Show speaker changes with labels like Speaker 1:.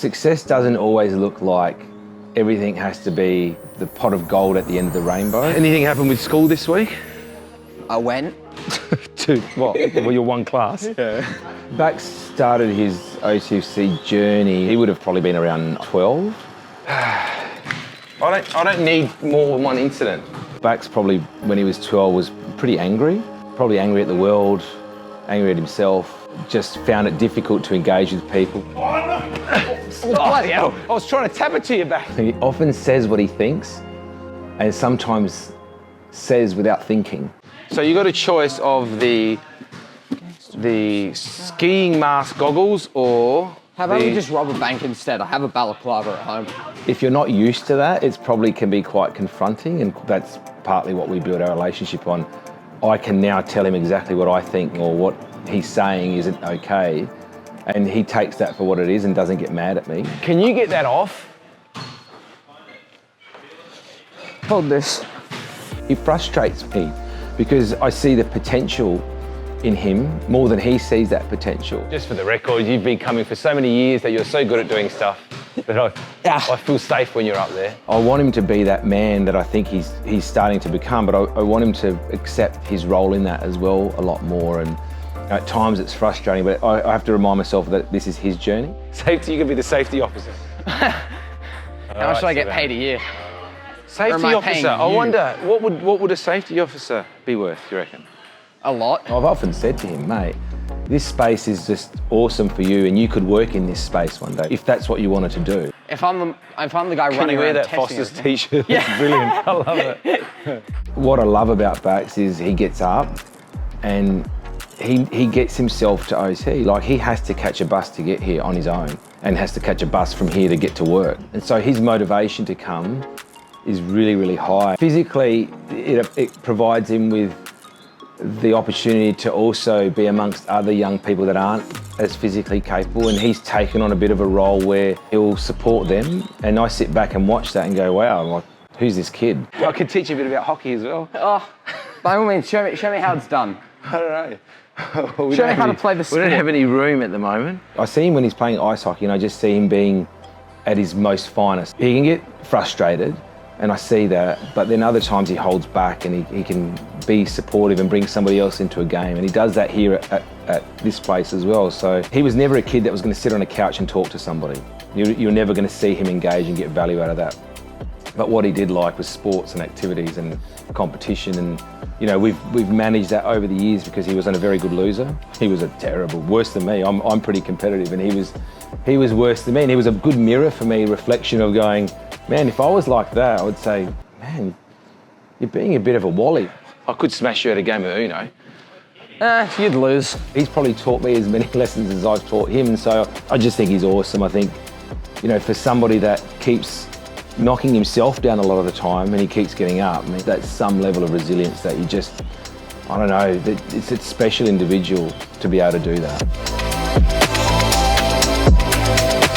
Speaker 1: Success doesn't always look like everything has to be the pot of gold at the end of the rainbow. Anything happen with school this week?
Speaker 2: I went.
Speaker 1: To what? Well, you're one class.
Speaker 2: Yeah.
Speaker 1: Bax started his OTFC journey. He would have probably been around 12. I don't need more than one incident. Bax probably, when he was 12, was pretty angry. Probably angry at the world, angry at himself. Just found it difficult to engage with people. Bloody hell! I was trying to tap it to you back. He often says what he thinks, and sometimes says without thinking. So you got a choice of the skiing mask goggles or
Speaker 2: How about we just rob a bank instead? I have a balaclava at home.
Speaker 1: If you're not used to that, it probably can be quite confronting, and that's partly what we build our relationship on. I can now tell him exactly what I think or what he's saying isn't okay, and he takes that for what it is and doesn't get mad at me. Can you get that off?
Speaker 2: Hold this.
Speaker 1: It frustrates me because I see the potential in him more than he sees that potential. Just for the record, you've been coming for so many years that you're so good at doing stuff that I feel safe when you're up there. I want him to be that man that I think he's starting to become, but I want him to accept his role in that as well a lot more. And at times it's frustrating, but I have to remind myself that this is his journey. Safety, you can be the safety officer.
Speaker 2: How much should I get paid a year?
Speaker 1: Safety officer, I wonder, what would a safety officer be worth, you reckon?
Speaker 2: A lot.
Speaker 1: I've often said to him, mate, this space is just awesome for you and you could work in this space one day, if that's what you wanted to do.
Speaker 2: If I'm the guy running around
Speaker 1: Can you wear that
Speaker 2: testing
Speaker 1: Foster's
Speaker 2: everything?
Speaker 1: t-shirt?
Speaker 2: Yeah.
Speaker 1: That's brilliant, I love it. What I love about Bax is he gets up and he gets himself to OT. Like, he has to catch a bus to get here on his own and has to catch a bus from here to get to work. And so his motivation to come is really, really high. Physically, it provides him with the opportunity to also be amongst other young people that aren't as physically capable, and he's taken on a bit of a role where he'll support them, and I sit back and watch that and go, wow, like, who's this kid? I could teach you a bit about hockey as well.
Speaker 2: Oh, by all means, show me how it's done.
Speaker 1: I don't know.
Speaker 2: Show me how to play the sport.
Speaker 1: We don't have any room at the moment. I see him when he's playing ice hockey and I just see him being at his most finest. He can get frustrated, and I see that, but then other times he holds back and he can be supportive and bring somebody else into a game, and he does that here at this place as well. So he was never a kid that was going to sit on a couch and talk to somebody. You're never going to see him engage and get value out of that. But what he did like was sports and activities and competition, and you know, we've managed that over the years because he wasn't a very good loser. He was worse than me. I'm pretty competitive, and he was worse than me, and he was a good mirror for me, reflection of going, man, if I was like that, I would say, man, you're being a bit of a wally. I could smash you at a game of Uno.
Speaker 2: You'd lose.
Speaker 1: He's probably taught me as many lessons as I've taught him, and so I just think he's awesome. I think, you know, for somebody that keeps knocking himself down a lot of the time and he keeps getting up, I mean, that's some level of resilience that you just, I don't know, it's a special individual to be able to do that.